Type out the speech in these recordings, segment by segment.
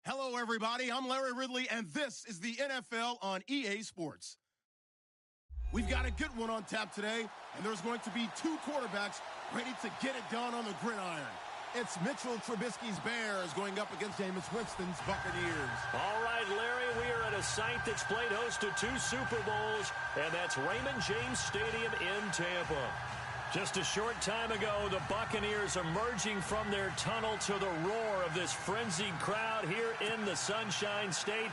Hello, everybody. I'm Larry Ridley, and this is the NFL on EA Sports. We've got a good one on tap today, and there's going to be two quarterbacks ready to get it done on the gridiron. It's Mitchell Trubisky's Bears going up against Jameis Winston's Buccaneers. All right, Larry, we are at a site that's played host to 2 Super Bowls, and that's Raymond James Stadium in Tampa. Just a short time ago, the Buccaneers emerging from their tunnel to the roar of this frenzied crowd here in the Sunshine State.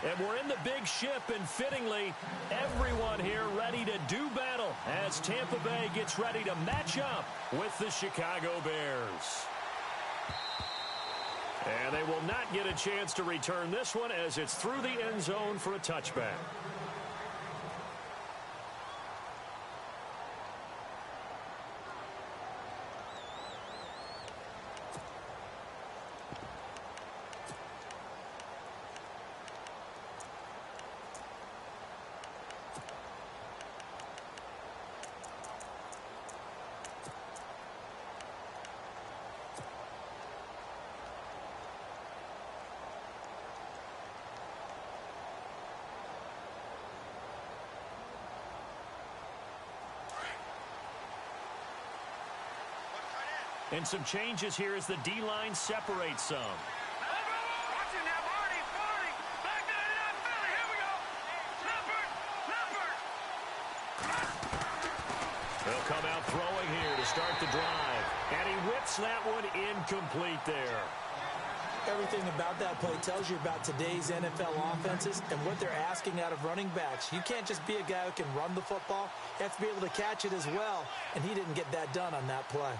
And we're in the big ship, and fittingly, everyone here ready to do battle as Tampa Bay gets ready to match up with the Chicago Bears. And they will not get a chance to return this one as it's through the end zone for a touchback. And some changes here as the D-line separates some. They'll come out throwing here to start the drive. And he whips that one incomplete there. Everything about that play tells you about today's NFL offenses and what they're asking out of running backs. You can't just be a guy who can run the football. You have to be able to catch it as well. And he didn't get that done on that play.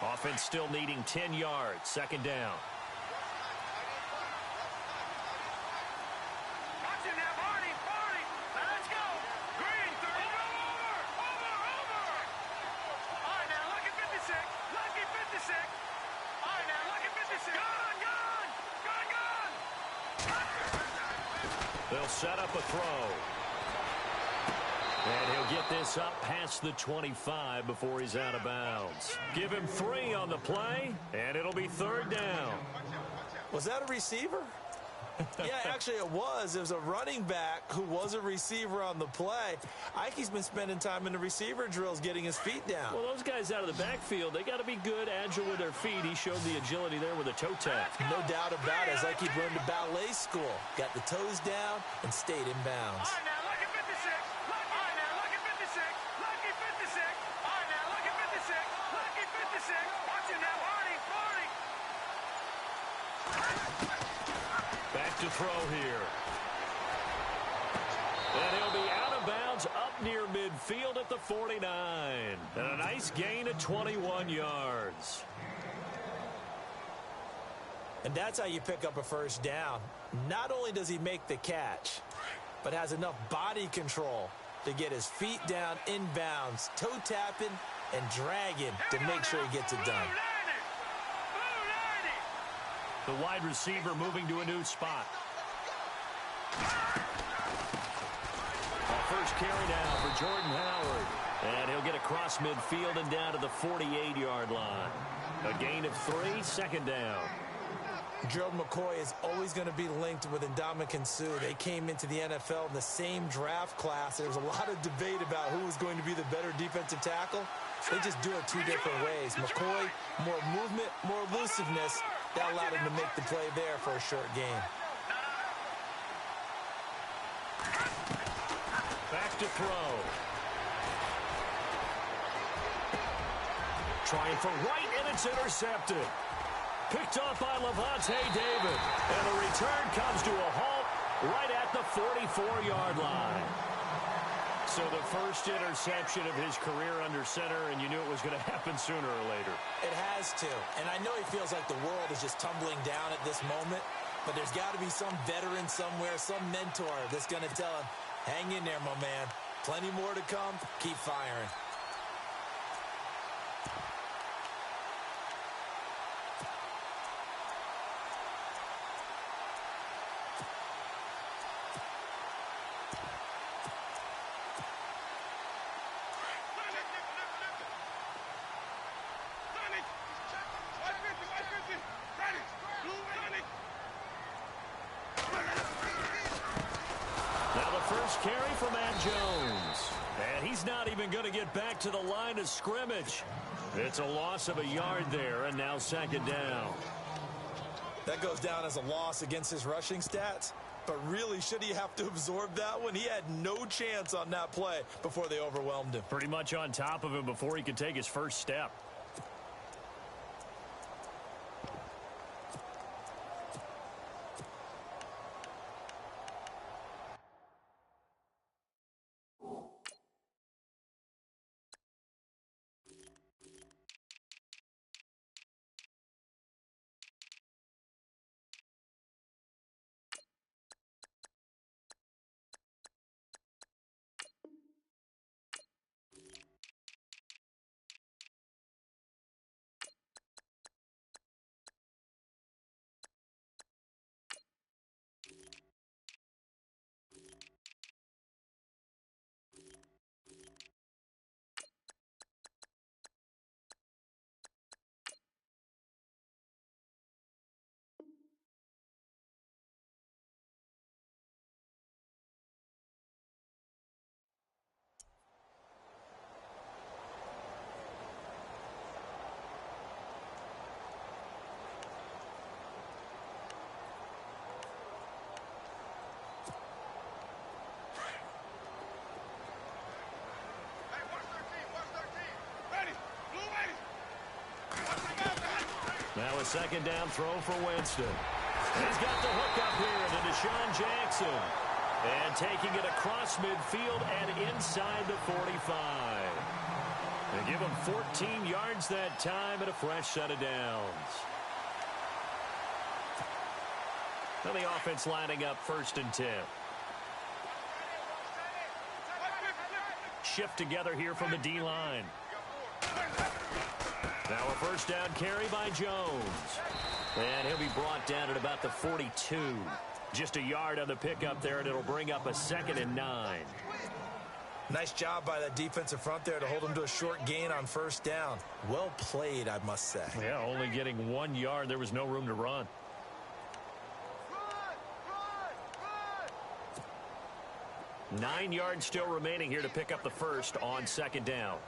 Offense still needing 10 yards. Second down. Let's go. Green, 30. Over. All right, now, lucky 56. Lucky 56. All right, now, lucky 56. Gone. They'll set up a throw. And he'll get this up past the 25 before he's out of bounds. Give him 3 on the play, and it'll be 3rd down. Was that a receiver? Yeah, actually it was. It was a running back who was a receiver on the play. Ike's been spending time in the receiver drills getting his feet down. Well, those guys out of the backfield, they got to be good, agile with their feet. He showed the agility there with a toe tap. No doubt about it. It's like he'd run to ballet school. Got the toes down and stayed in bounds. All right, now, look at 56. All right, now, look at 56. Lucky 56. All right, now, look at 56. Lucky 56. Watch it now, Arnie. Back to throw here. And he'll be out of bounds up near midfield at the 49. And a nice gain of 21 yards. And that's how you pick up a first down. Not only does he make the catch, but has enough body control to get his feet down in bounds, toe tapping and dragging to make sure he gets it done. The wide receiver moving to a new spot. First carry now for Jordan Howard. And he'll get across midfield and down to the 48-yard line. A gain of 3, 2nd down. Gerald McCoy is always going to be linked with Ndamukong Suh. They came into the NFL in the same draft class. There was a lot of debate about who was going to be the better defensive tackle. They just do it 2 different ways. McCoy, more movement, more elusiveness. That allowed him to make the play there for a short gain. Back to throw. Trying for right, and it's intercepted. Picked off by Levante David. And the return comes to a halt right at the 44-yard line. So the first interception of his career under center, and you knew it was going to happen sooner or later. It has to. And I know he feels like the world is just tumbling down at this moment, but there's got to be some veteran somewhere, some mentor that's going to tell him, hang in there, my man. Plenty more to come. Keep firing. Carry for Matt Jones. And he's not even going to get back to the line of scrimmage. It's a loss of a yard there, and now 2nd down. That goes down as a loss against his rushing stats. But really, should he have to absorb that one? He had no chance on that play before they overwhelmed him. Pretty much on top of him before he could take his first step. Now a 2nd down throw for Winston. He's got the hook up here to Deshaun Jackson. And taking it across midfield and inside the 45. They give him 14 yards that time and a fresh set of downs. Now the offense lining up 1st and 10. Shift together here from the D-line. Now a 1st down carry by Jones. And he'll be brought down at about the 42. Just a yard on the pickup there, and it'll bring up a 2nd and 9. Nice job by that defensive front there to hold him to a short gain on first down. Well played, I must say. Yeah, only getting 1 yard. There was no room to run. Run. 9 yards still remaining here to pick up the first on second down.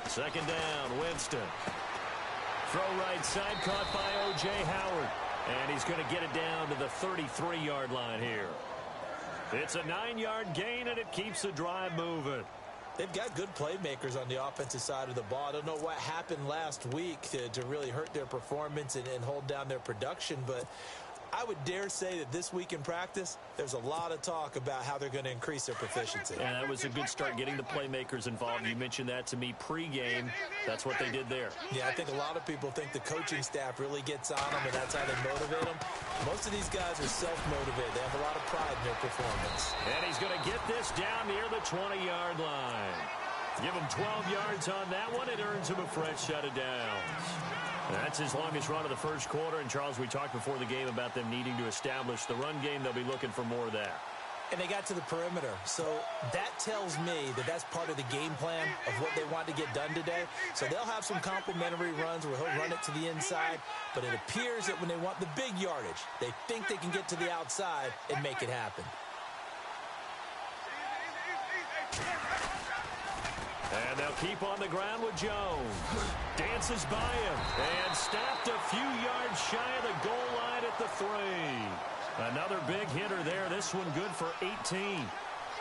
Second down, Winston. Throw right side, caught by O.J. Howard. And he's going to get it down to the 33-yard line here. It's a 9-yard gain, and it keeps the drive moving. They've got good playmakers on the offensive side of the ball. I don't know what happened last week to really hurt their performance and hold down their production, but I would dare say that this week in practice, there's a lot of talk about how they're going to increase their proficiency. And that was a good start, getting the playmakers involved. You mentioned that to me pregame. That's what they did there. Yeah, I think a lot of people think the coaching staff really gets on them, and that's how they motivate them. Most of these guys are self-motivated. They have a lot of pride in their performance. And he's going to get this down near the 20-yard line. Give him 12 yards on that one. It earns him a fresh set of downs. That's his longest run of the first quarter. And, Charles, we talked before the game about them needing to establish the run game. They'll be looking for more of that. And they got to the perimeter. So that tells me that that's part of the game plan of what they want to get done today. So they'll have some complimentary runs where he'll run it to the inside. But it appears that when they want the big yardage, they think they can get to the outside and make it happen. And they'll keep on the ground with Jones. Dances by him and stopped a few yards shy of the goal line at the 3. Another big hitter there. This one good for 18.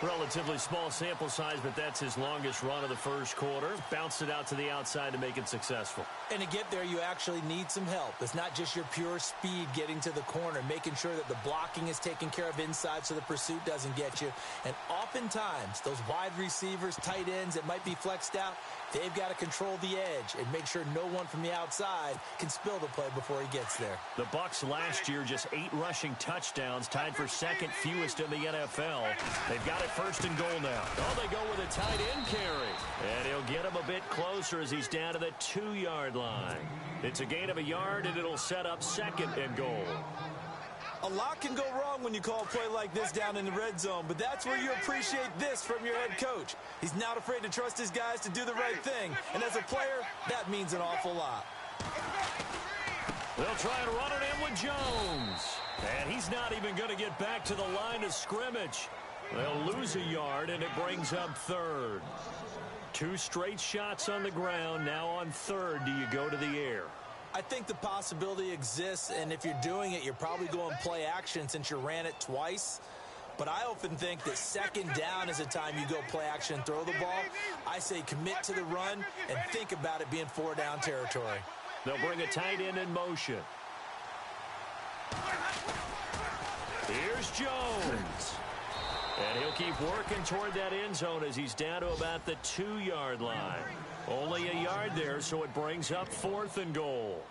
Relatively small sample size, but that's his longest run of the first quarter. Bounced it out to the outside to make it successful. And to get there, you actually need some help. It's not just your pure speed getting to the corner, making sure that the blocking is taken care of inside so the pursuit doesn't get you. And oftentimes, those wide receivers, tight ends that might be flexed out, they've got to control the edge and make sure no one from the outside can spill the play before he gets there. The Bucks last year, just 8 rushing touchdowns, tied for second fewest in the NFL. They've got it first and goal now. Oh, they go with a tight end carry. And he'll get him a bit closer as he's down to the 2-yard line. It's a gain of a yard, and it'll set up second and goal. A lot can go wrong when you call a play like this down in the red zone, but that's where you appreciate this from your head coach. He's not afraid to trust his guys to do the right thing, and as a player, that means an awful lot. They'll try and run it in with Jones. And he's not even going to get back to the line of scrimmage. They'll lose a yard, and it brings up third. 2 straight shots on the ground. Now on third, do you go to the air? I think the possibility exists, and if you're doing it, you're probably going play action since you ran it twice. But I often think that second down is a time you go play action and throw the ball. I say commit to the run and think about it being 4-down territory. They'll bring a tight end in motion. Here's Jones. And he'll keep working toward that end zone as he's down to about the 2-yard line. Only a yard there, so it brings up 4th and goal.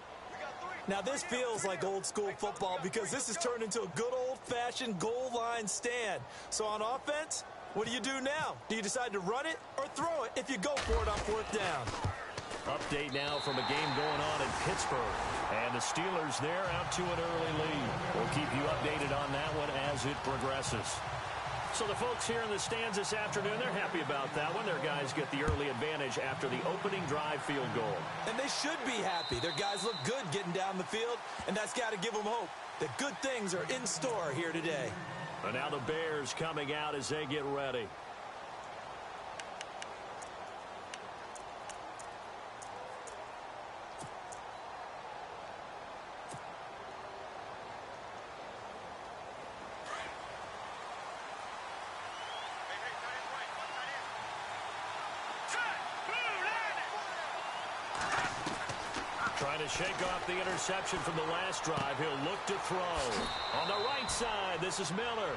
Now, this feels like old-school football because this has turned into a good old-fashioned goal line stand. So on offense, what do you do now? Do you decide to run it or throw it if you go for it on 4th down? Update now from a game going on in Pittsburgh. And the Steelers there out to an early lead. We'll keep you updated on that one as it progresses. So the folks here in the stands this afternoon, they're happy about that one. Their guys get the early advantage after the opening drive field goal. And they should be happy. Their guys look good getting down the field, and that's got to give them hope that good things are in store here today. And now the Bears coming out as they get ready. Trying to shake off the interception from the last drive. He'll look to throw. On the right side, this is Miller.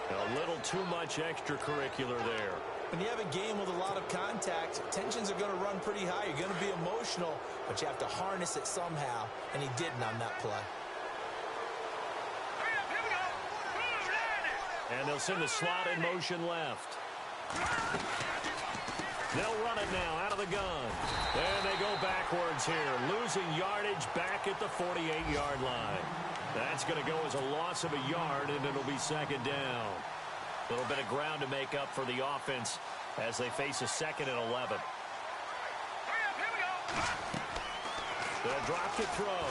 A little too much extracurricular there. When you have a game with a lot of contact, tensions are going to run pretty high. You're going to be emotional, but you have to harness it somehow, and he didn't on that play. And they'll send the slot in motion left. They'll run it now out of the gun. And they go backwards here, losing yardage back at the 48-yard line. That's going to go as a loss of a yard, and it'll be second down. A little bit of ground to make up for the offense as they face a 2nd and 11. They'll drop to throw.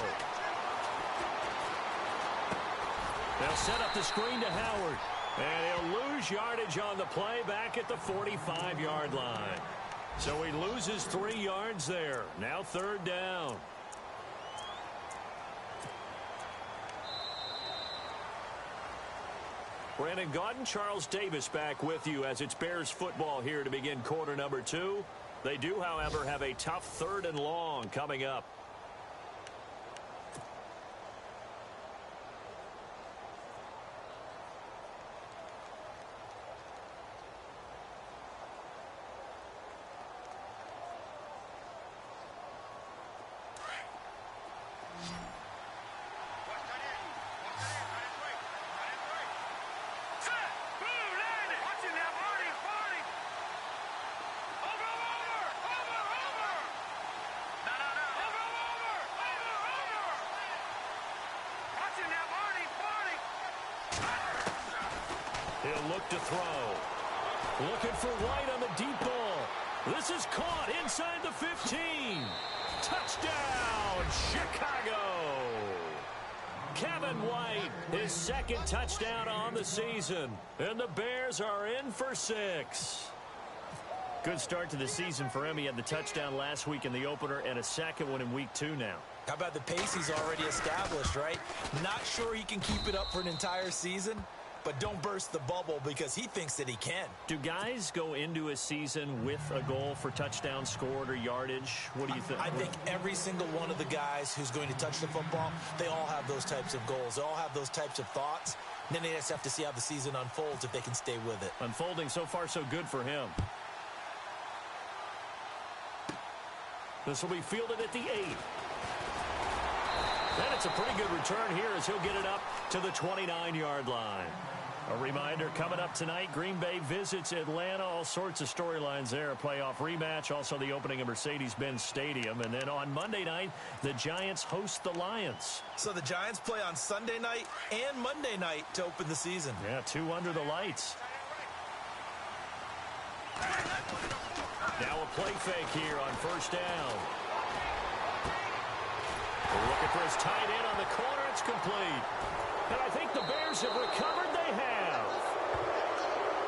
They'll set up the screen to Howard. And he'll lose yardage on the play back at the 45-yard line. So he loses 3 yards there. Now 3rd down. Brandon Gaudin, Charles Davis back with you as it's Bears football here to begin quarter number 2. They do, however, have a tough 3rd and long coming up. He'll look to throw. Looking for White on the deep ball. This is caught inside the 15. Touchdown, Chicago. Kevin White, his 2nd touchdown on the season. And the Bears are in for 6. Good start to the season for him. He had the touchdown last week in the opener and a 2nd one in week 2 now. How about the pace he's already established, right? Not sure he can keep it up for an entire season, but don't burst the bubble because he thinks that he can. Do guys go into a season with a goal for touchdown scored or yardage? What do you think? I think every single one of the guys who's going to touch the football, they all have those types of goals. They all have those types of thoughts. And then they just have to see how the season unfolds if they can stay with it. Unfolding so far so good for him. This will be fielded at the 8. And it's a pretty good return here as he'll get it up to the 29-yard line. A reminder, coming up tonight, Green Bay visits Atlanta. All sorts of storylines there. A playoff rematch, also the opening of Mercedes-Benz Stadium. And then on Monday night, the Giants host the Lions. So the Giants play on Sunday night and Monday night to open the season. Yeah, 2 under the lights. Now a play fake here on 1st down. Looking for his tight end on the corner. It's complete. And I think the Bears have recovered. They have.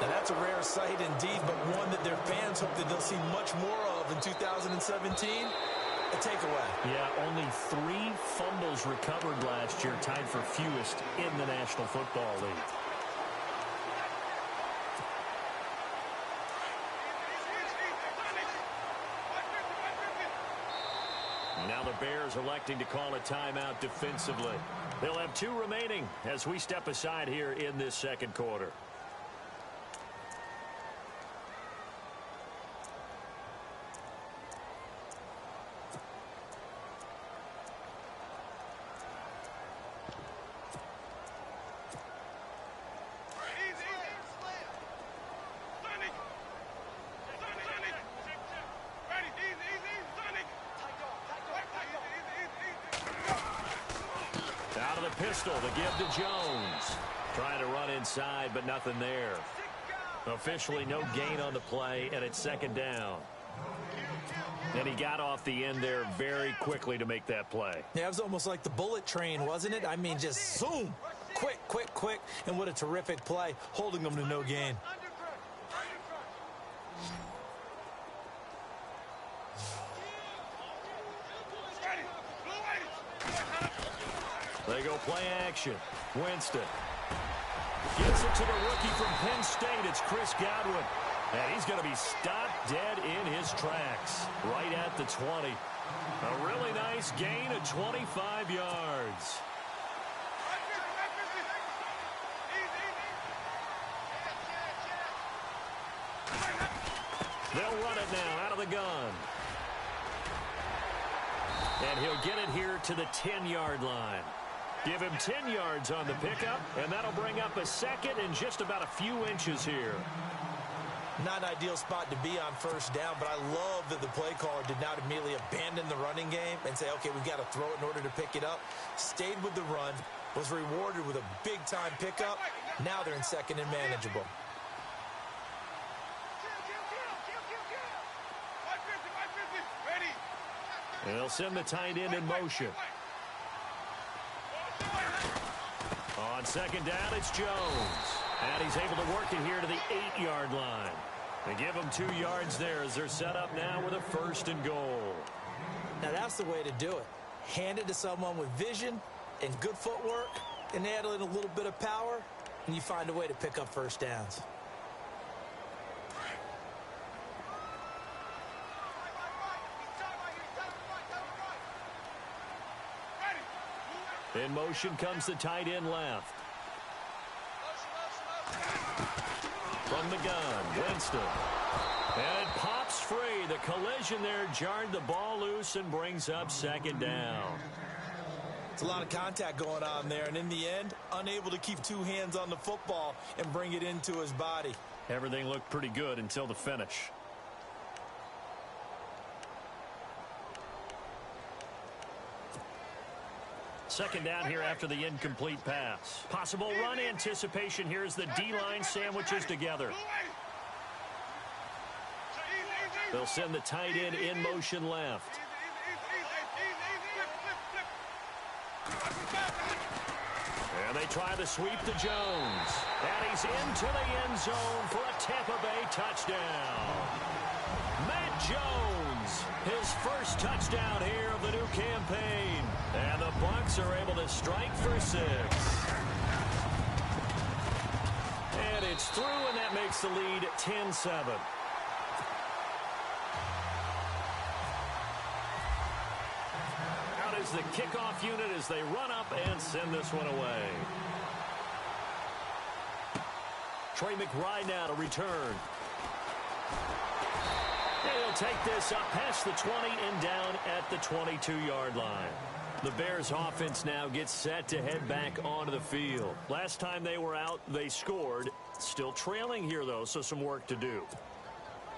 And that's a rare sight indeed, but one that their fans hope that they'll see much more of in 2017. A takeaway. Yeah, only 3 fumbles recovered last year, tied for fewest in the National Football League. Now the Bears electing to call a timeout defensively. They'll have 2 remaining as we step aside here in this 2nd quarter. Pistol to give to Jones. Trying to run inside, but nothing there. Officially no gain on the play, and it's 2nd down. And he got off the end there very quickly to make that play. Yeah, it was almost like the bullet train, wasn't it? I mean, just zoom. Quick, quick, quick. And what a terrific play, holding them to no gain. They go play action. Winston gets it to the rookie from Penn State. It's Chris Godwin. And he's going to be stopped dead in his tracks right at the 20. A really nice gain of 25 yards. They'll run it now out of the gun. And he'll get it here to the 10-yard line. Give him 10 yards on the pickup, and that'll bring up a 2nd and just about a few inches here. Not an ideal spot to be on 1st down, but I love that the play caller did not immediately abandon the running game and say, okay, we've got to throw it in order to pick it up. Stayed with the run, was rewarded with a big-time pickup. Now they're in second and manageable. They'll send the tight end in motion. On second down, it's Jones. And he's able to work it here to the 8-yard line. They give him 2 yards there as they're set up now with a 1st and goal. Now that's the way to do it. Hand it to someone with vision and good footwork, and add in a little bit of power, and you find a way to pick up first downs. In motion comes the tight end left. From the gun, Winston. And it pops free. The collision there jarred the ball loose and brings up 2nd down. It's a lot of contact going on there, and in the end, unable to keep 2 hands on the football and bring it into his body. Everything looked pretty good until the finish. Second down here after the incomplete pass. Possible run anticipation here as the D-line sandwiches together. They'll send the tight end in motion left. And they try the sweep to Jones. And he's into the end zone for a Tampa Bay touchdown. Matt Jones, his first touchdown here of the new campaign. And the Bucs are able to strike for 6. And it's through, and that makes the lead 10-7. Out is the kickoff unit as they run up and send this one away. Trey McBride now to return. He'll take this up past the 20 and down at the 22-yard line. The Bears offense now gets set to head back onto the field. Last time they were out, they scored. Still trailing here, though, so some work to do.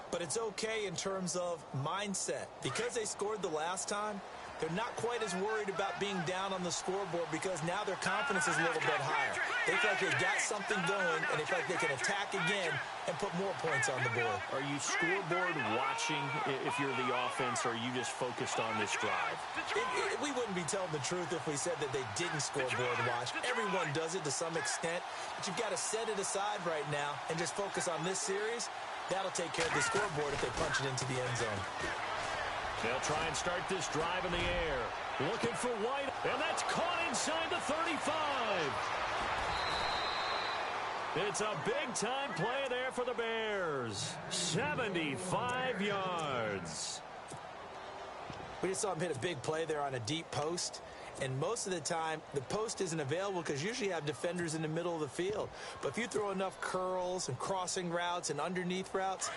But it's okay in terms of mindset. Because they scored the last time, they're not quite as worried about being down on the scoreboard because now their confidence is a little bit higher. They feel like they've got something going, and they feel like they can attack again and put more points on the board. Are you scoreboard watching if you're the offense, or are you just focused on this drive? We wouldn't be telling the truth if we said that they didn't scoreboard watch. Everyone does it to some extent, but you've got to set it aside right now and just focus on this series. That'll take care of the scoreboard if they punch it into the end zone. They'll try and start this drive in the air. Looking for White, and that's caught inside the 35. It's a big-time play there for the Bears. 75 yards. We just saw him hit a big play there on a deep post. And most of the time, the post isn't available because usually you have defenders in the middle of the field. But if you throw enough curls and crossing routes and underneath routes,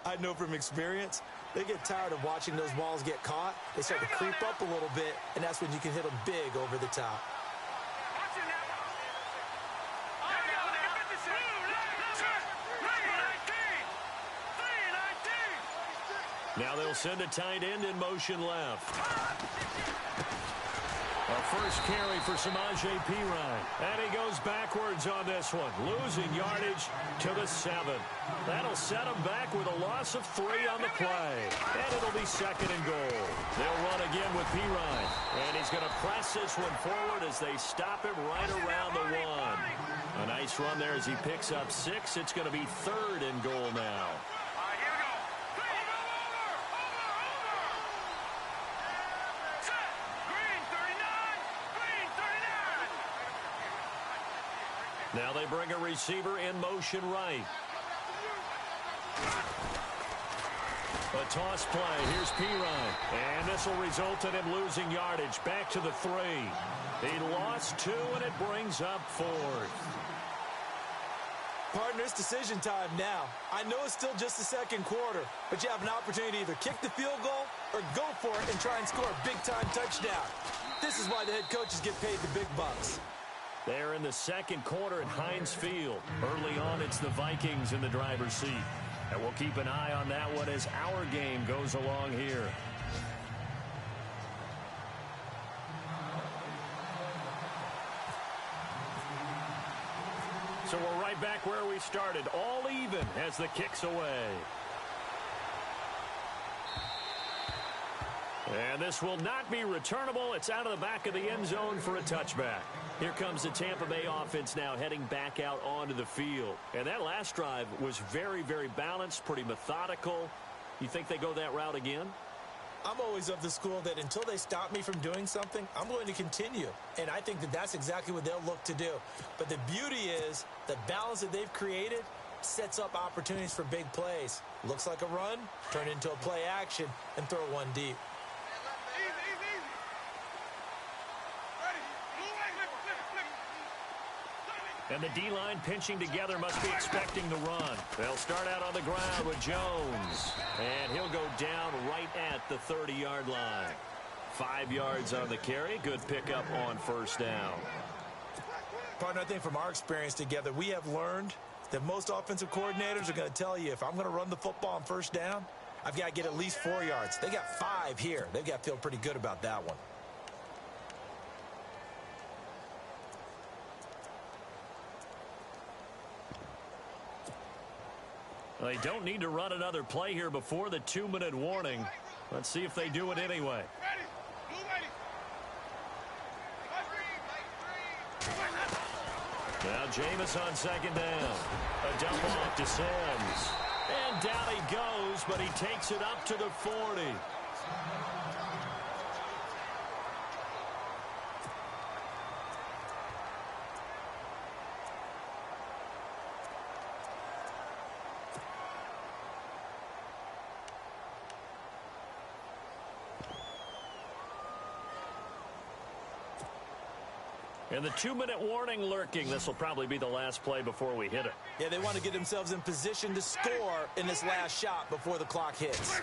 I know from experience, they get tired of watching those balls get caught. They start to creep up a little bit, and that's when you can hit them big over the top. Now they'll send a tight end in motion left. A first carry for Samaje Perine. And he goes backwards on this one, losing yardage to the 7. That'll set him back with a loss of 3 on the play. And it'll be 2nd and goal. They'll run again with Perine. And he's going to press this one forward as they stop him right around the 1. A nice run there as he picks up 6. It's going to be 3rd and goal now. Now they bring a receiver in motion right. A toss play. Here's Perine. And this will result in him losing yardage. Back to the 3. He lost 2, and it brings up 4th. Partner, it's decision time now. I know it's still just the second quarter, but you have an opportunity to either kick the field goal or go for it and try and score a big-time touchdown. This is why the head coaches get paid the big bucks. They're in the second quarter at Heinz Field. Early on, it's the Vikings in the driver's seat. And we'll keep an eye on that one as our game goes along here. we're right back where we started. All even as the kick's away. And this will not be returnable. It's out of the back of the end zone for a touchback. Here comes the Tampa Bay offense now heading back out onto the field. And that last drive was very, very balanced, pretty methodical. You think they go that route again? I'm always of the school that until they stop me from doing something, I'm going to continue. And I think that that's exactly what they'll look to do. But the beauty is the balance that they've created sets up opportunities for big plays. Looks like a run, turn into a play action, and throw one deep. And the D-line pinching together must be expecting the run. They'll start out on the ground with Jones. And he'll go down right at the 30-yard line. 5 yards on the carry. Good pickup on first down. Partner, I think from our experience together, we have learned that most offensive coordinators are going to tell you, if I'm going to run the football on first down, I've got to get at least 4 yards. They got 5 here. They've got to feel pretty good about that one. They don't need to run another play here before the 2-minute warning. Let's see if they do it anyway. Now Jameis on second down. A dump off to Sims. And down he goes, but he takes it up to the 40. And the 2-minute warning lurking. This will probably be the last play before we hit it. Yeah, they want to get themselves in position to score in this last shot before the clock hits.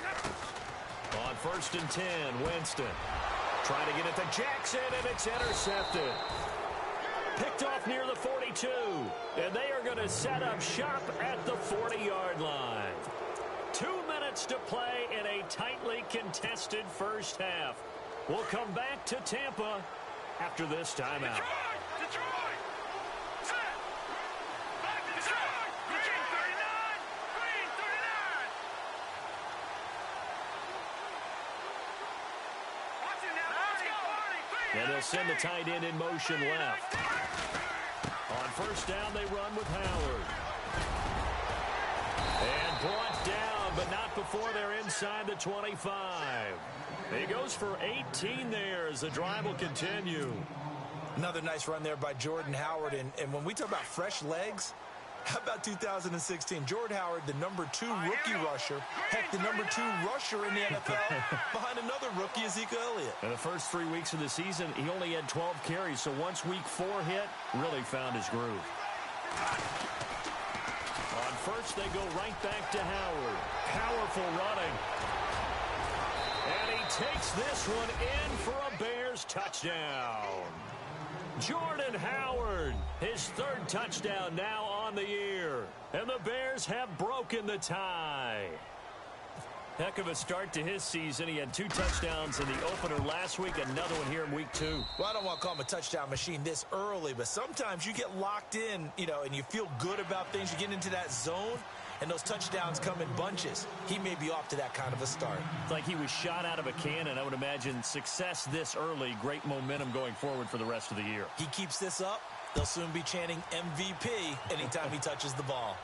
On 1st and 10, Winston. Trying to get it to Jackson, and it's intercepted. Picked off near the 42. And they are going to set up shop at the 40-yard line. 2 minutes to play in a tightly contested first half. We'll come back to Tampa after this timeout. Detroit! Set! Back to Detroit! Green 39! Green 39! Watch it now, Marty! And they'll send the tight end in motion left. On first down, they run with Howard. And brought down, but not before they're inside the 25. He goes for 18 there as the drive will continue. Another nice run there by Jordan Howard. And when we talk about fresh legs, how about 2016? Jordan Howard, the number 2 rookie rusher. Heck, the number 2 rusher in the NFL behind another rookie, Ezekiel Elliott. In the first 3 weeks of the season, he only had 12 carries. So once week 4 hit, really found his groove. On first, they go right back to Howard. Powerful running. And he takes this one in for a Bears touchdown. Jordan Howard, his 3rd touchdown now on the year. And the Bears have broken the tie. Heck of a start to his season. He had 2 touchdowns in the opener last week, another one here in week 2. Well, I don't want to call him a touchdown machine this early, but sometimes you get locked in, and you feel good about things. You get into that zone, and those touchdowns come in bunches. He may be off to that kind of a start. It's like he was shot out of a cannon. I would imagine success this early, great momentum going forward for the rest of the year. He keeps this up, they'll soon be chanting MVP anytime he touches the ball.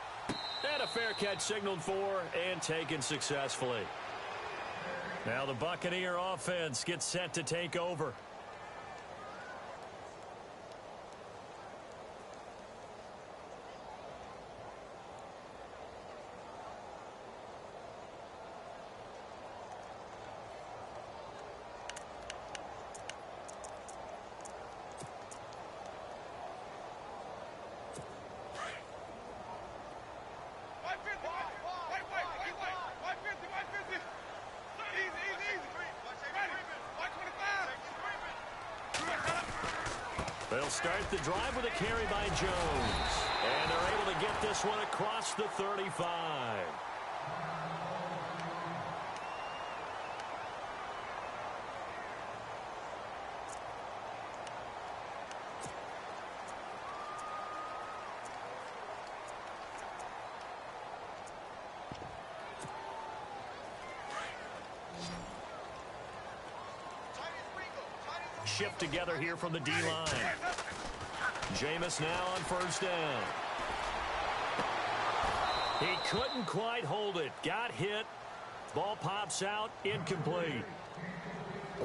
And a fair catch signaled for and taken successfully. Now the Buccaneer offense gets set to take over. They'll start the drive with a carry by Jones. And they're able to get this one across the 35. shift together here from the D-line. Jameis now on first down. He couldn't quite hold it. Got hit. Ball pops out. Incomplete.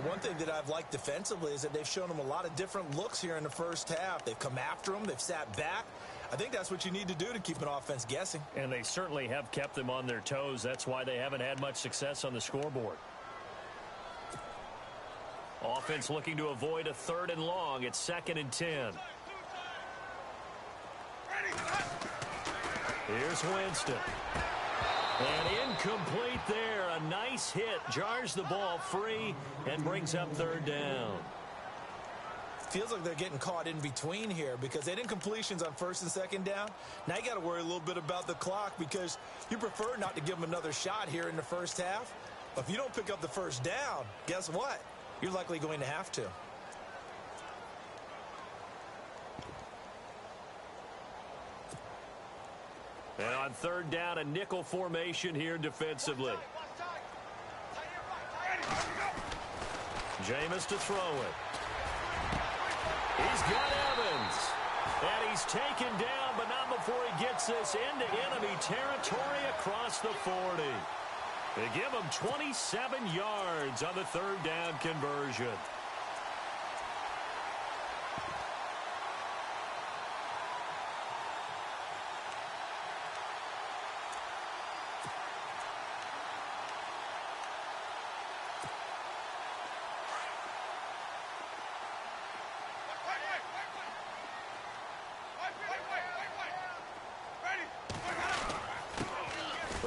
One thing that I've liked defensively is that they've shown him a lot of different looks here in the first half. They've come after him. They've sat back. I think that's what you need to do to keep an offense guessing. And they certainly have kept them on their toes. That's why they haven't had much success on the scoreboard. Offense looking to avoid a 3rd and long. It's 2nd and 10. Here's Winston. And incomplete there. A nice hit. Jars the ball free and brings up 3rd down. Feels like they're getting caught in between here because they didn't completions on 1st and 2nd down. Now you got to worry a little bit about the clock because you prefer not to give them another shot here in the first half. But if you don't pick up the 1st down, guess what? You're likely going to have to. And on 3rd down, a nickel formation here defensively. Jameis to throw it. He's got Evans. And he's taken down, but not before he gets this into enemy territory across the 40. They give him 27 yards on the 3rd down conversion.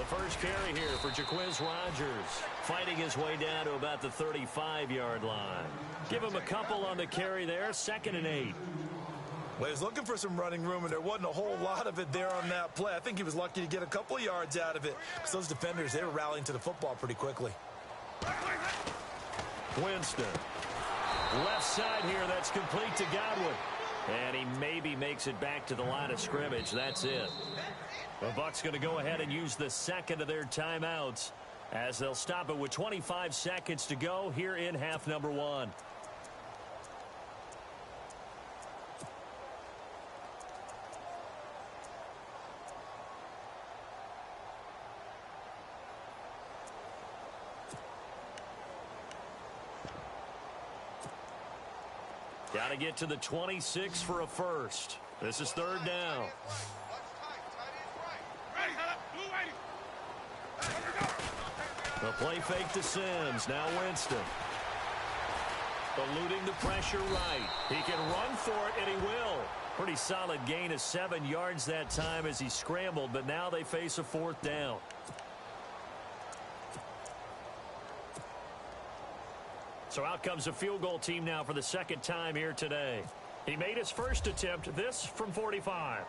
First carry here for Jaquiz Rogers, fighting his way down to about the 35-yard line. Give him a couple on the carry there, 2nd and 8. Well, he was looking for some running room, and there wasn't a whole lot of it there on that play. I think he was lucky to get a couple of yards out of it because those defenders, they were rallying to the football pretty quickly. Winston. Left side here, that's complete to Godwin. And he maybe makes it back to the line of scrimmage. That's it. The Bucs going to go ahead and use the 2nd of their timeouts as they'll stop it with 25 seconds to go here in half number 1. Got to get to the 26 for a first. This is 3rd down. The play fake to Sims. Now Winston. Eluding the pressure right. He can run for it, and he will. Pretty solid gain of 7 yards that time as he scrambled, but now they face a 4th down. So out comes a field goal team now for the 2nd time here today. He made his first attempt, this from 45.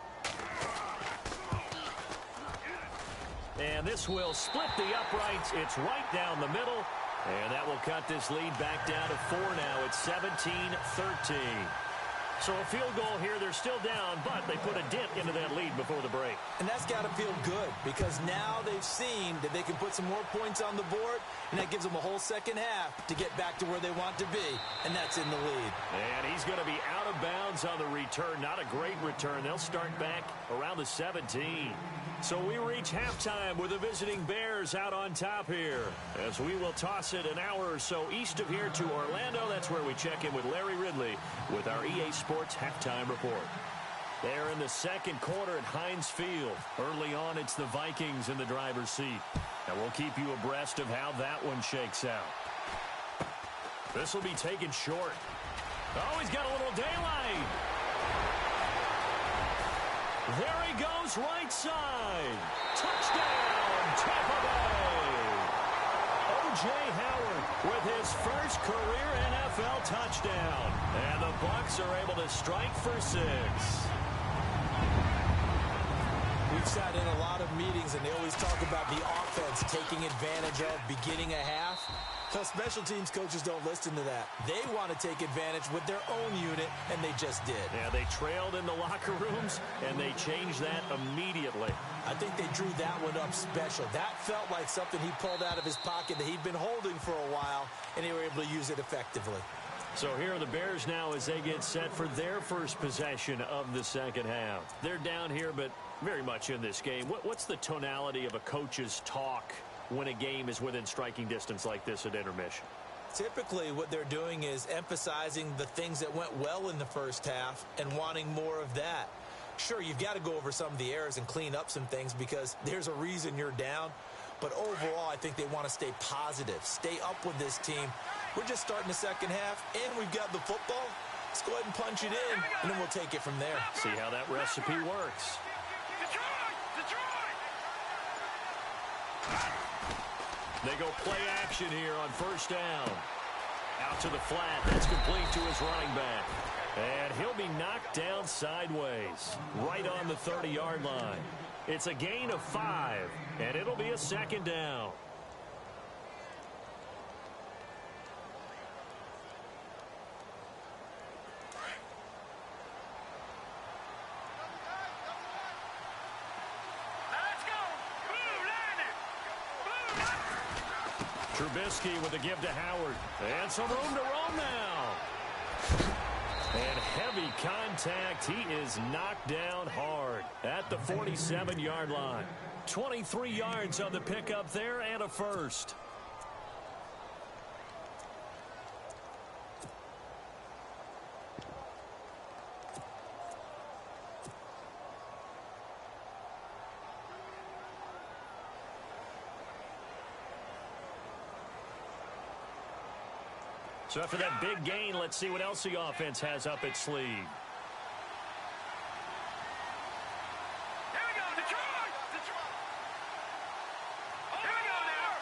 And this will split the uprights. It's right down the middle. And that will cut this lead back down to 4 now. It's 17-13. So a field goal here. They're still down, but they put a dent into that lead before the break. And that's got to feel good because now they've seen that they can put some more points on the board, and that gives them a whole 2nd half to get back to where they want to be, and that's in the lead. And he's going to be out of bounds on the return. Not a great return. They'll start back around the 17. So we reach halftime with the visiting Bears out on top here as we will toss it an hour or so east of here to Orlando. That's where we check in with Larry Ridley with our EA Sports Halftime Report. They're in the 2nd quarter at Heinz Field. Early on, it's the Vikings in the driver's seat. And we'll keep you abreast of how that one shakes out. This will be taken short. Oh, he's got a little daylight. There he goes, right side. Touchdown, Tampa Bay. O.J. Howard with his first career NFL touchdown. And the Bucs are able to strike for 6. We've sat in a lot of meetings, and they always talk about the offense taking advantage of beginning a half. So special teams coaches don't listen to that. They want to take advantage with their own unit, and they just did. Yeah, they trailed in the locker rooms, and they changed that immediately. I think they drew that one up special. That felt like something he pulled out of his pocket that he'd been holding for a while, and they were able to use it effectively. So here are the Bears now as they get set for their first possession of the second half. They're down here, but very much in this game. What's the tonality of a coach's talk when a game is within striking distance like this at intermission? Typically, what they're doing is emphasizing the things that went well in the first half and wanting more of that. Sure, you've got to go over some of the errors and clean up some things because there's a reason you're down. But overall, I think they want to stay positive, stay up with this team. We're just starting the second half, and we've got the football. Let's go ahead and punch it in, and then we'll take it from there. See how that recipe works. They go play action here on first down. Out to the flat. That's complete to his running back. And he'll be knocked down sideways, right on the 30-yard line. It's a gain of 5, and it'll be a second down. Trubisky with the give to Howard. And some room to roam now. And heavy contact. He is knocked down hard at the 47-yard line. 23 yards on the pickup there and a first. So after that big gain, let's see what else the offense has up its sleeve. Here we go, Detroit! Here we go now.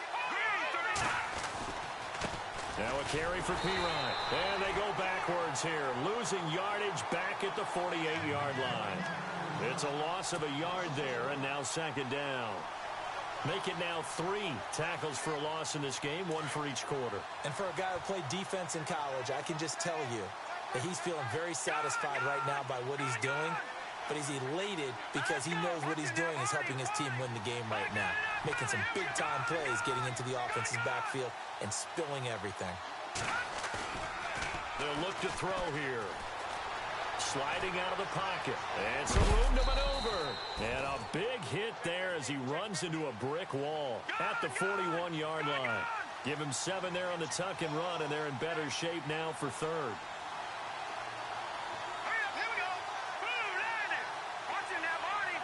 Now a carry for Pirine. And they go backwards here, losing yardage back at the 48-yard line. It's a loss of a yard there, and now second down. Make it now 3 tackles for a loss in this game, 1 for each quarter. And for a guy who played defense in college, I can just tell you that he's feeling very satisfied right now by what he's doing. But he's elated because he knows what he's doing is helping his team win the game right now. Making some big-time plays, getting into the offense's backfield and spilling everything. They'll look to throw here. Sliding out of the pocket. And some room to maneuver. And a big hit there as he runs into a brick wall at the 41-yard line. Give him 7 there on the tuck and run, and they're in better shape now for third. Here we go. Boom, landed. Watch him now, Barney.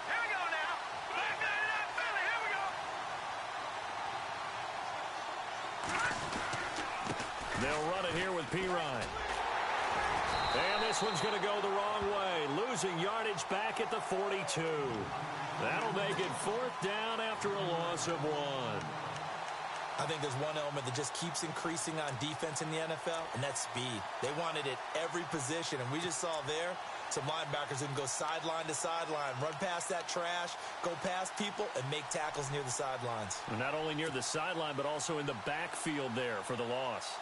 Here we go now. Back that up, Philly. Here we go. They'll run it here with Pirine. And this one's going to go the wrong way. Losing yardage back at the 42. That'll make it 4th down after a loss of 1. I think there's one element that just keeps increasing on defense in the NFL, and that's speed. They want it at every position, and we just saw there some linebackers who can go sideline to sideline, run past that trash, go past people, and make tackles near the sidelines. And not only near the sideline, but also in the backfield there for the loss.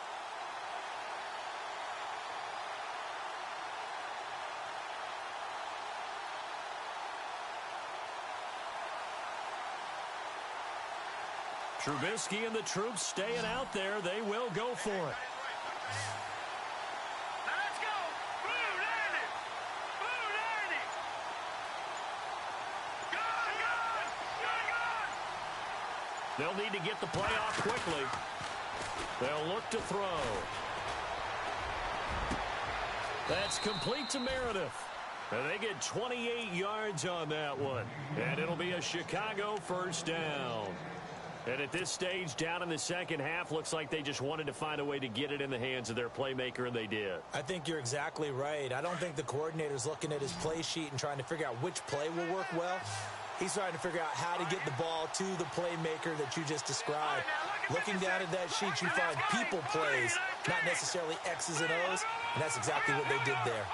Trubisky and the troops staying out there. They will go for it. Now let's go. Boom, landed. Boom, landed. Good. They'll need to get the play off quickly. They'll look to throw. That's complete to Meredith. And they get 28 yards on that one. And it'll be a Chicago first down. And at this stage, down in the second half, looks like they just wanted to find a way to get it in the hands of their playmaker, and they did. I think you're exactly right. I don't think the coordinator's looking at his play sheet and trying to figure out which play will work well. He's trying to figure out how to get the ball to the playmaker that you just described. Looking down at that sheet, you find people plays, not necessarily X's and O's, and that's exactly what they did there.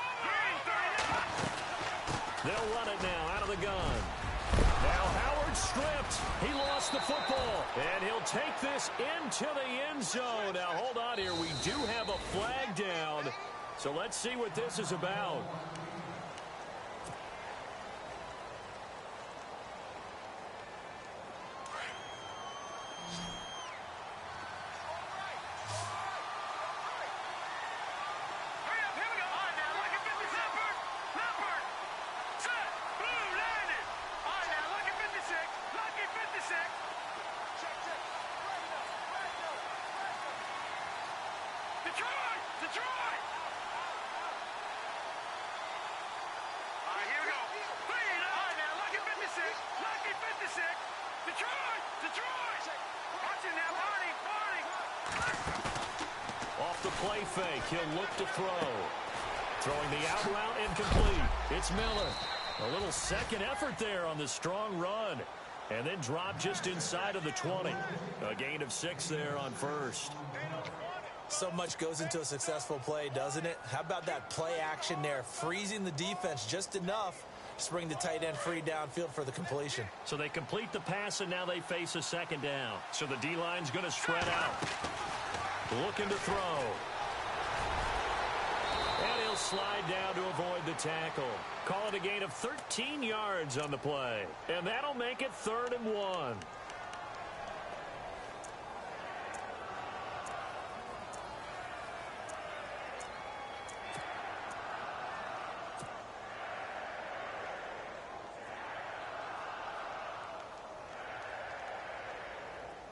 They'll run it now out of the gun. Now Howard stripped. He lost the football. And he'll take this into the end zone. Now hold on here. We do have a flag down. So let's see what this is about. Lucky 56. Detroit. Watch it now, Barney. Off the play fake, he'll look to throw. Throwing the out route incomplete. It's Miller. A little second effort there on the strong run. And then drop just inside of the 20. A gain of 6 there on first. So much goes into a successful play, doesn't it? How about that play action there? Freezing the defense just enough to bring the tight end free downfield for the completion. So they complete the pass, and now they face a second down. So the D-line's going to spread out. Looking to throw. And he'll slide down to avoid the tackle. Call it a gain of 13 yards on the play. And that'll make it 3rd and 1.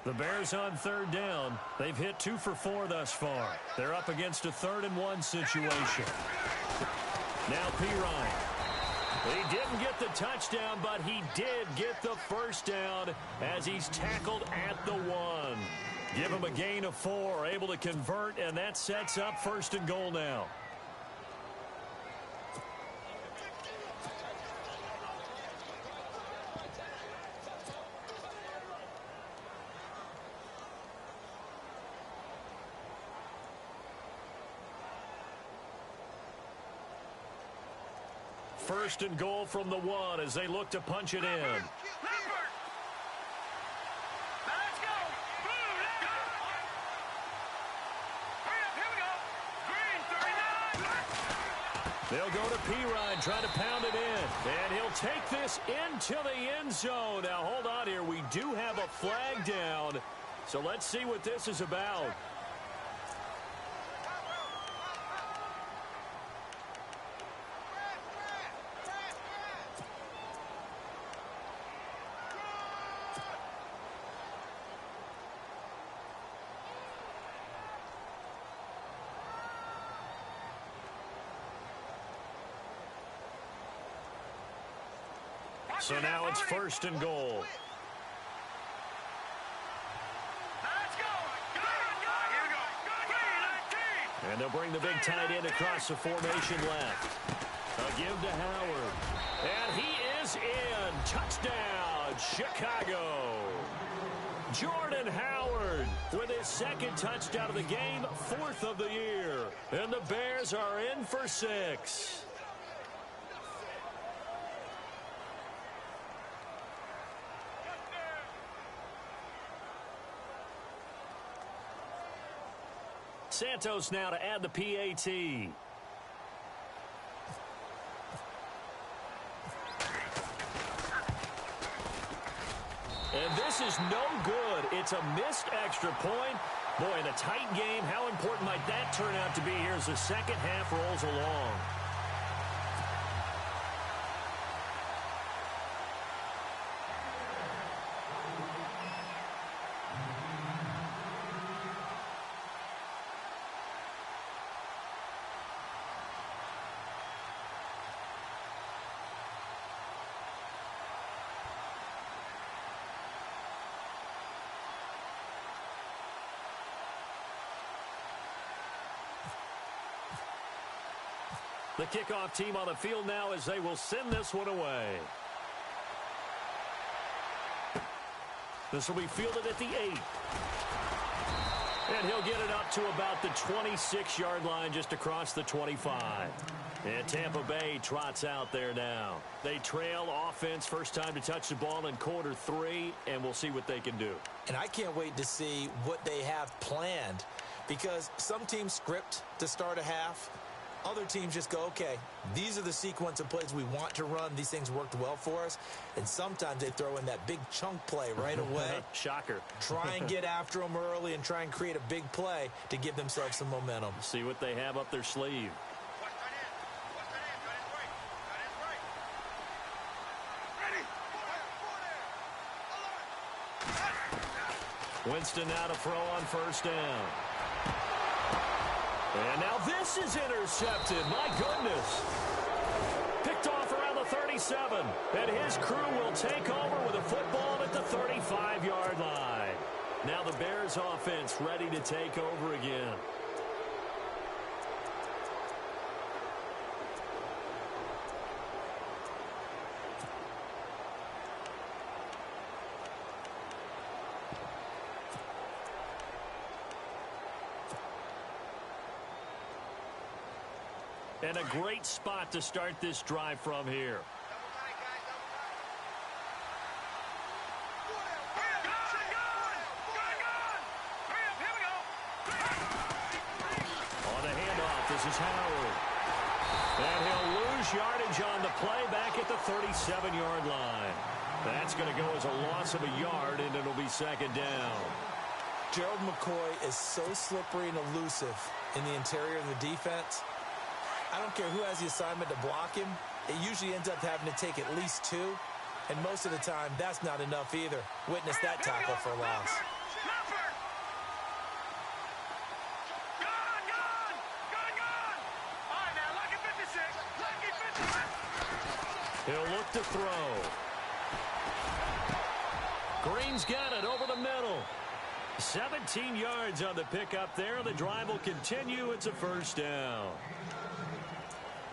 The Bears on 3rd down. They've hit 2 for 4 thus far. They're up against a 3rd and 1 situation. Now Pirine. He didn't get the touchdown, but he did get the first down as he's tackled at the 1. Give him a gain of 4, able to convert, and that sets up 1st and goal now. First and goal from the 1 as they look to punch it in. Leopard. Now let's go. Blue, Leopard. Hurry up, here we go. Green, 39. They'll go to Pirine, trying to pound it in. And he'll take this into the end zone. Now, hold on here. We do have a flag down. So let's see what this is about. So now it's 1st and goal. Let's go. Here we go. And they'll bring the big tight end across the formation left. A give to Howard. And he is in. Touchdown, Chicago. Jordan Howard with his 2nd touchdown of the game, 4th of the year. And the Bears are in for 6. Santos now to add the PAT. And this is no good. It's a missed extra point. Boy, in a tight game, how important might that turn out to be here as the second half rolls along? The kickoff team on the field now as they will send this one away. This will be fielded at the 8. And he'll get it up to about the 26-yard line just across the 25. And Tampa Bay trots out there now. They trail offense, first time to touch the ball in quarter 3, and we'll see what they can do. And I can't wait to see what they have planned, because some teams script to start a half. Other teams just go, okay, these are the sequence of plays we want to run. These things worked well for us. And sometimes they throw in that big chunk play right away. Shocker. Try and get after them early and try and create a big play to give themselves some momentum. See what they have up their sleeve. Winston now to throw on first down. And now this is intercepted. My goodness. Picked off around the 36. 7, and his crew will take over with a football at the 35-yard line. Now the Bears offense ready to take over again. And a great spot to start this drive from here. On the handoff, this is Howard. And he'll lose yardage on the play back at the 37-yard line. That's going to go as a loss of a yard, and it'll be second down. Gerald McCoy is so slippery and elusive in the interior of the defense. I don't care who has the assignment to block him. It usually ends up having to take at least 2. And most of the time, that's not enough either. Witness that tackle for loss. He'll look to throw. Green's got it over the middle. 17 yards on the pickup there. The drive will continue. It's a first down.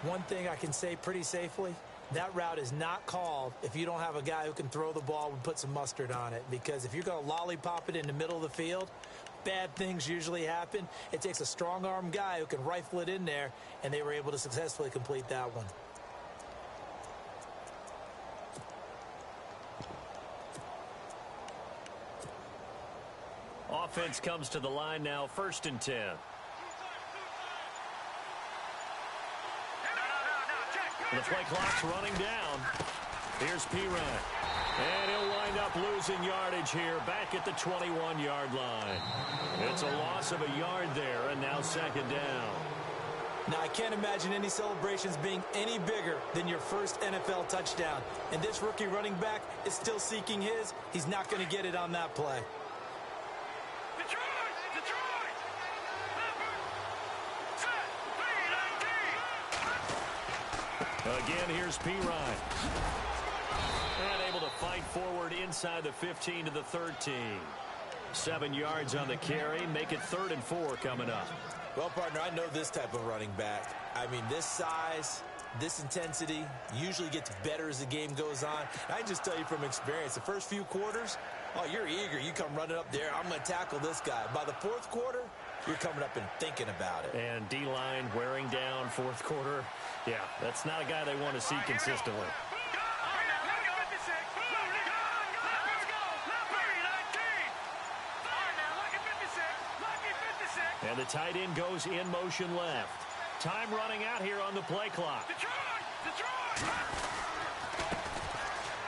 One thing I can say pretty safely, that route is not called if you don't have a guy who can throw the ball and put some mustard on it. Because if you're going to lollipop it in the middle of the field, bad things usually happen. It takes a strong-arm guy who can rifle it in there, and they were able to successfully complete that one. Offense comes to the line now, 1st and 10. The play clock's running down. Here's Pirine. And he'll wind up losing yardage here back at the 21-yard line. It's a loss of a yard there, and now second down. Now, I can't imagine any celebrations being any bigger than your first NFL touchdown. And this rookie running back is still seeking his. He's not going to get it on that play. Again, here's Pirine. And able to fight forward inside the 15 to the 13. 7 yards on the carry. Make it 3rd and 4 coming up. Well, partner, I know this type of running back. I mean, this size, this intensity usually gets better as the game goes on. And I can just tell you from experience, the first few quarters, oh, you're eager. You come running up there. I'm going to tackle this guy. By the 4th quarter, you're coming up and thinking about it. And D-line wearing down 4th quarter. Yeah, that's not a guy they want to see consistently. And the tight end goes in motion left. Time running out here on the play clock.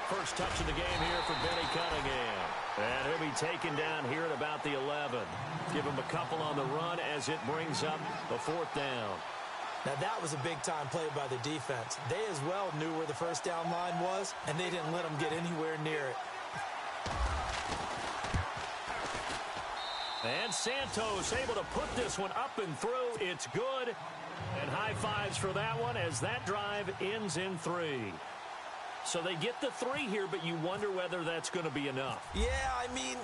First touch of the game here for Benny Cunningham. And he'll be taken down here at about the 11. Give him a couple on the run as it brings up the 4th down. Now, that was a big-time play by the defense. They as well knew where the first down line was, and they didn't let them get anywhere near it. And Santos able to put this one up and through. It's good. And high fives for that one as that drive ends in 3. So they get the 3 here, but you wonder whether that's going to be enough. Yeah, I mean,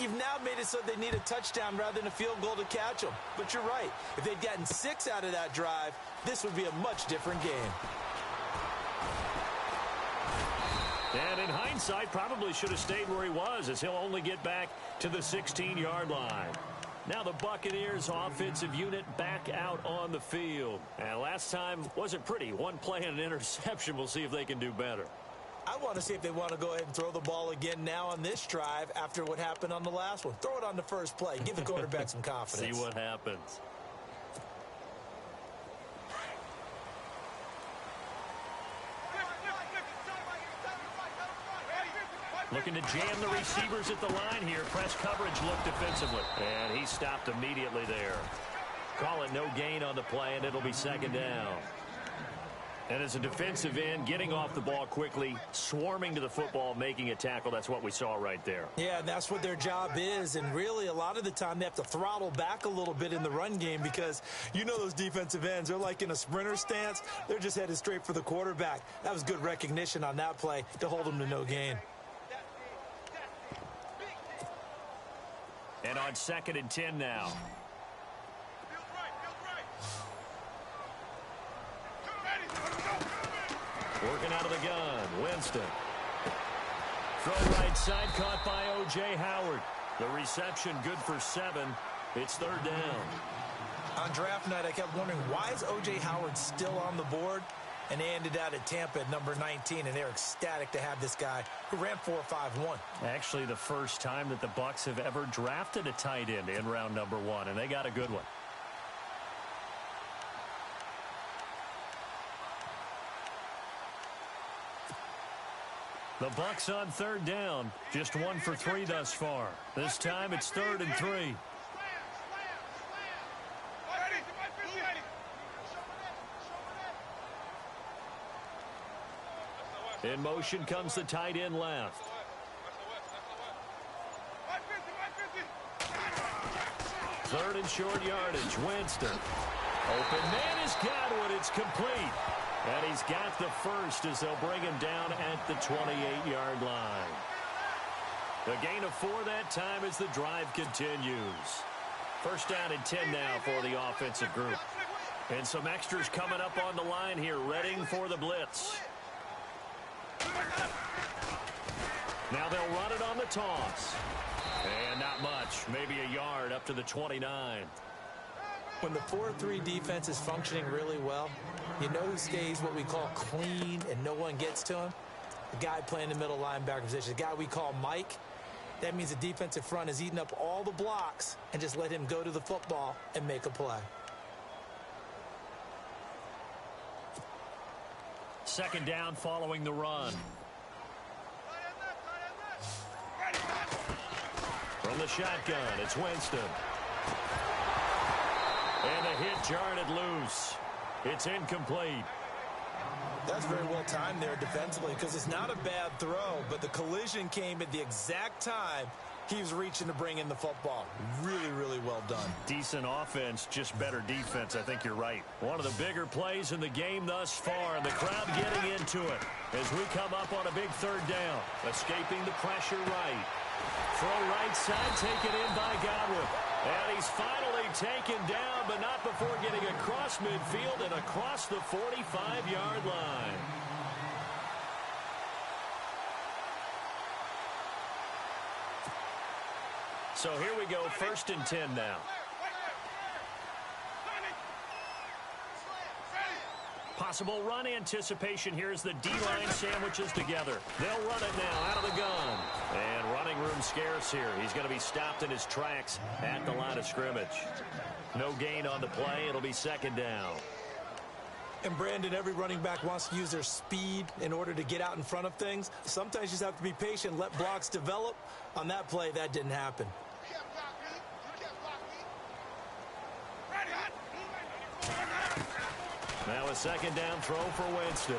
you've now made it so they need a touchdown rather than a field goal to catch them. But you're right. If they'd gotten 6 out of that drive, this would be a much different game. And in hindsight, probably should have stayed where he was, as he'll only get back to the 16-yard line. Now the Buccaneers offensive unit back out on the field. And last time wasn't pretty. One play and an interception. We'll see if they can do better. I want to see if they want to go ahead and throw the ball again now on this drive after what happened on the last one. Throw it on the first play. Give the quarterback some confidence. See what happens. Looking to jam the receivers at the line here. Press coverage look defensively. And he stopped immediately there. Call it no gain on the play, and it'll be second down. And as a defensive end, getting off the ball quickly, swarming to the football, making a tackle, that's what we saw right there. Yeah, that's what their job is. And really, a lot of the time, they have to throttle back a little bit in the run game because you know those defensive ends, they're like in a sprinter stance. They're just headed straight for the quarterback. That was good recognition on that play to hold them to no gain. And on 2nd and 10 now. Working out of the gun, Winston. Throw right side, caught by O.J. Howard. The reception good for 7. It's 3rd down. On draft night, I kept wondering, why is O.J. Howard still on the board? And they ended out at Tampa at number 19, and they're ecstatic to have this guy who ran 4.51. Actually, the first time that the Bucs have ever drafted a tight end in round number 1, and they got a good one. The Bucs on 3rd down, just 1 for 3 thus far. This time it's 3rd and 3. In motion comes the tight end left. 3rd and short yardage, Winston. Open man has got one, it's complete. And he's got the first as they'll bring him down at the 28-yard line. The gain of 4 that time as the drive continues. 1st down and 10 now for the offensive group. And some extras coming up on the line here, readying for the blitz. Now they'll run it on the toss. And not much, maybe a yard up to the 29. When the 4-3 defense is functioning really well, you know who stays what we call clean and no one gets to him? The guy playing the middle linebacker position, the guy we call Mike. That means the defensive front is eating up all the blocks and just let him go to the football and make a play. 2nd down following the run. From the shotgun, it's Winston. And the hit jarred it loose. It's incomplete. That's very well timed there defensively because it's not a bad throw, but the collision came at the exact time he was reaching to bring in the football. Really, really well done. Decent offense, just better defense. I think you're right. One of the bigger plays in the game thus far, and the crowd getting into it as we come up on a big 3rd down. Escaping the pressure right. Throw right side, taken in by Godwin. And he's finally taken down, but not before getting across midfield and across the 45-yard line. So here we go, 1st and 10 now. Possible run anticipation here as the D-line sandwiches together. They'll run it now out of the gun. And running room scarce here. He's going to be stopped in his tracks at the line of scrimmage. No gain on the play. It'll be 2nd down. And Brandon, every running back wants to use their speed in order to get out in front of things. Sometimes you just have to be patient, let blocks develop. On that play, that didn't happen. Now a 2nd down throw for Winston.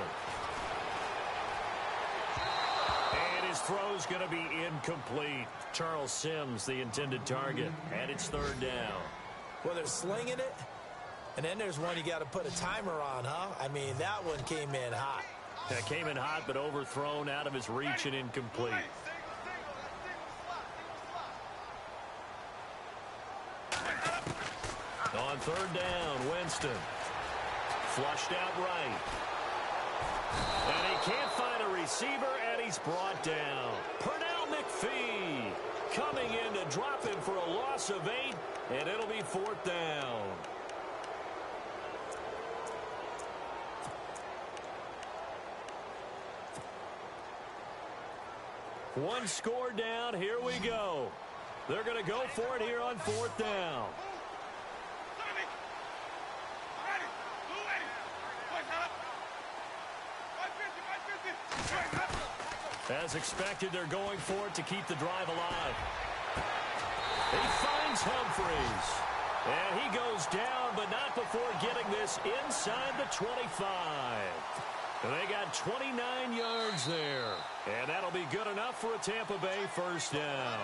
And his throw's going to be incomplete. Charles Sims, the intended target, and it's 3rd down. Well, they're slinging it, and then there's one you got to put a timer on, huh? I mean, that one came in hot. That came in hot, but overthrown out of his reach and incomplete. On 3rd down, Winston. Flushed out right. And he can't find a receiver, and he's brought down. Pernell McPhee coming in to drop him for a loss of 8, and it'll be 4th down. One score down. Here we go. They're going to go for it here on 4th down. As expected, they're going for it to keep the drive alive. He finds Humphreys. And he goes down, but not before getting this inside the 25. They got 29 yards there. And that'll be good enough for a Tampa Bay first down.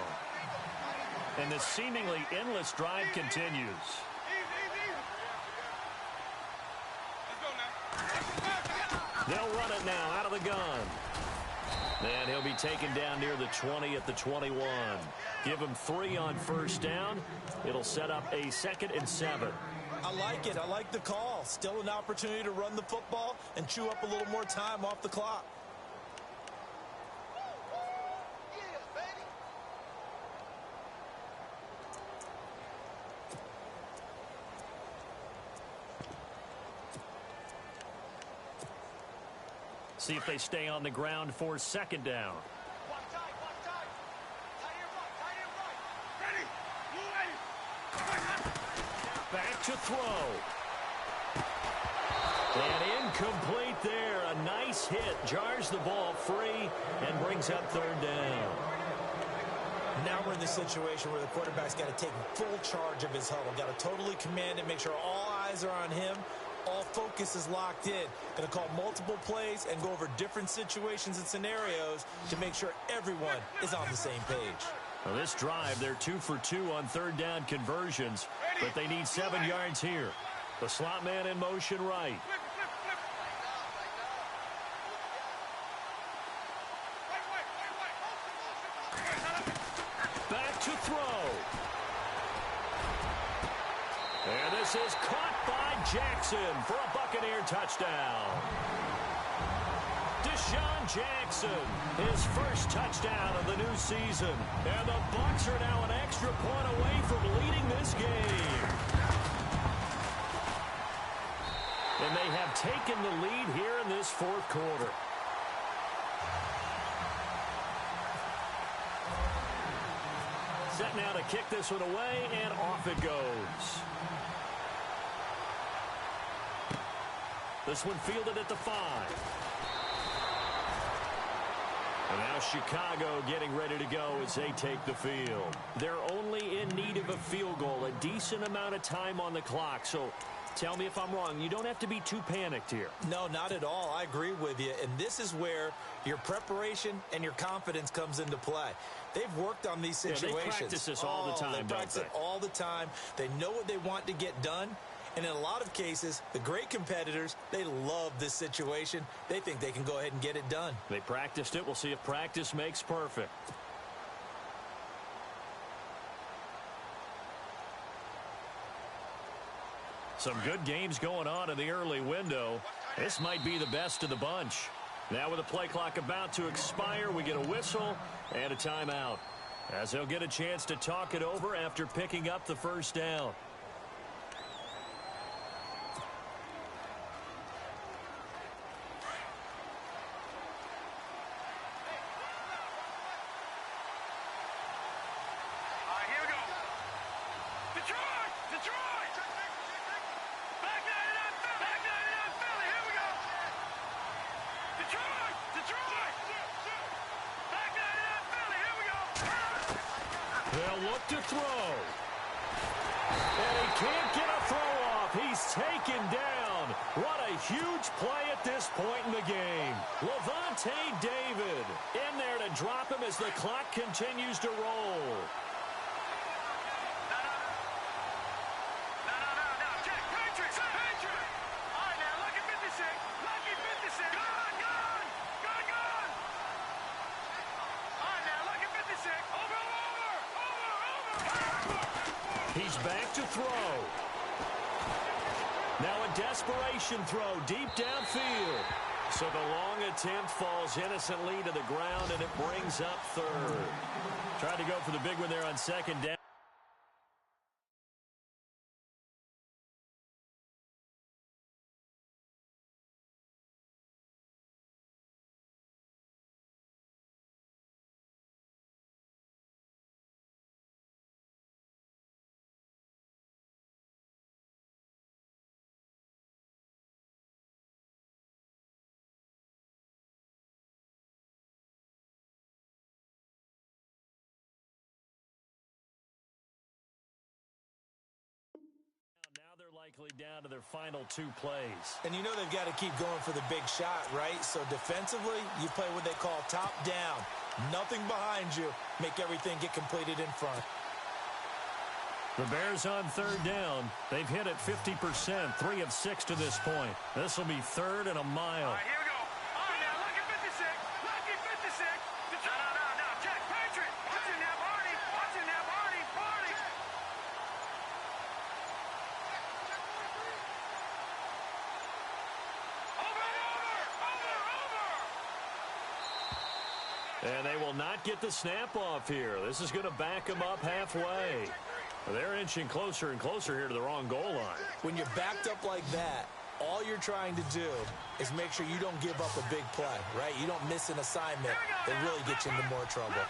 And the seemingly endless drive continues. They'll run it now out of the gun. And he'll be taken down near the 20 at the 21. Give him 3 on first down. It'll set up a 2nd and 7. I like it. I like the call. Still an opportunity to run the football and chew up a little more time off the clock. See if they stay on the ground for 2nd down. Back to throw. And incomplete there. A nice hit. Jars the ball free and brings up 3rd down. Now we're in the situation where the quarterback's got to take full charge of his huddle. Got to totally command it, make sure all eyes are on him. All focus is locked in. Going to call multiple plays and go over different situations and scenarios to make sure everyone is on the same page. Well, this drive, they're 2 for 2 on 3rd down conversions, but they need 7 yards here. The slot man in motion right. Back to throw. And this is caught by Jackson for a Buccaneer touchdown. Deshaun Jackson, his first touchdown of the new season. And the Bucs are now an extra point away from leading this game. And they have taken the lead here in this 4th quarter. Set now to kick this one away, and off it goes. This one fielded at the 5. And now Chicago getting ready to go as they take the field. They're only in need of a field goal, a decent amount of time on the clock. So tell me if I'm wrong. You don't have to be too panicked here. No, not at all. I agree with you. And this is where your preparation and your confidence comes into play. They've worked on these situations. Yeah, they practice this all the time, They practice it all the time. They know what they want to get done. And in a lot of cases, the great competitors, they love this situation. They think they can go ahead and get it done. They practiced it. We'll see if practice makes perfect. Some good games going on in the early window. This might be the best of the bunch. Now with the play clock about to expire, we get a whistle and a timeout, as they'll get a chance to talk it over after picking up the first down. They'll look to throw. And he can't get a throw off. He's taken down. What a huge play at this point in the game. Levante David in there to drop him as the clock continues to roll. He's back to throw. Now a desperation throw deep downfield. So the long attempt falls innocently to the ground, and it brings up 3rd. Tried to go for the big one there on 2nd down. likely down to their final 2 plays. And you know they've got to keep going for the big shot, right? So defensively, you play what they call top down. Nothing behind you. Make everything get completed in front. The Bears on 3rd down. They've hit it 50%, 3 of 6 to this point. This will be 3rd and a mile. All right, here we go. All right, now, lucky 56. Lucky 56. No, Jack Patrick. Watch it now, Barney. Watch it now, Barney. Barney. And they will not get the snap off here. This is going to back them up halfway. They're inching closer and closer here to the wrong goal line. When you're backed up like that, all you're trying to do is make sure you don't give up a big play, right? You don't miss an assignment that really gets you into more trouble. Gone.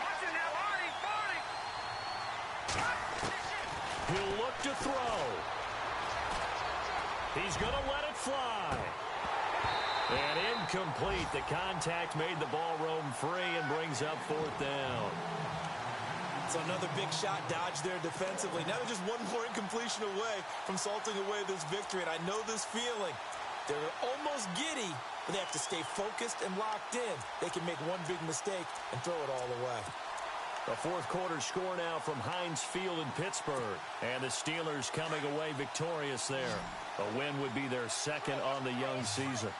Watch it now, Barney. He'll look to throw. He's going to let it fly. And incomplete. The contact made the ball roam free and brings up 4th down. So another big shot dodged there defensively. Now they're just one more incompletion away from salting away this victory. And I know this feeling. They're almost giddy, but they have to stay focused and locked in. They can make one big mistake and throw it all away. The 4th quarter score now from Heinz Field in Pittsburgh. And the Steelers coming away victorious there. A win would be their 2nd on the young season.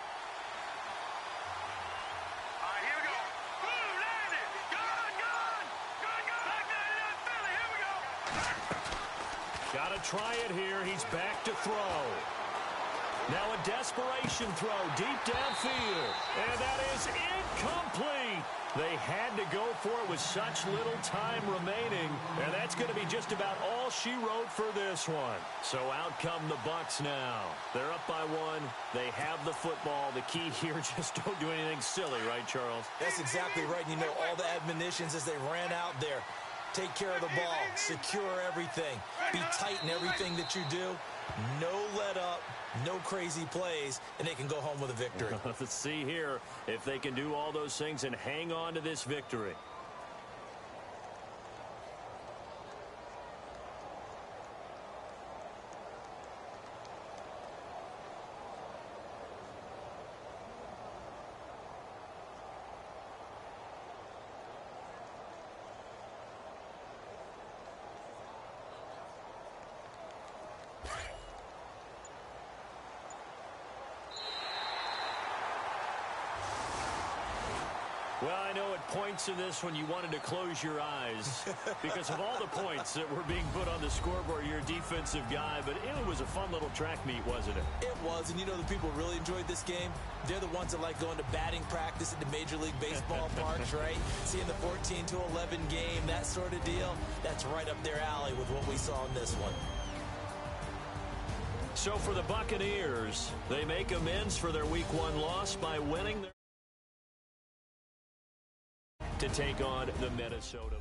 Got to try it here. He's back to throw. Now a desperation throw deep downfield. And that is incomplete. They had to go for it with such little time remaining. And that's going to be just about all she wrote for this one. So out come the Bucs now. They're up by 1. They have the football. The key here, just don't do anything silly, right, Charles? That's exactly right. You know, all the admonitions as they ran out there. Take care of the ball. Secure everything. Be tight in everything that you do. No let up. No crazy plays. And they can go home with a victory. Let's see here if they can do all those things and hang on to this victory. Well, I know at points in this when you wanted to close your eyes because of all the points that were being put on the scoreboard. You're a defensive guy, but it was a fun little track meet, wasn't it? It was, and you know the people really enjoyed this game? They're the ones that like going to batting practice at the Major League Baseball parks, right? Seeing the 14-11 game, that sort of deal, that's right up their alley with what we saw in this one. So for the Buccaneers, they make amends for their Week 1 loss by winning to take on the Minnesota.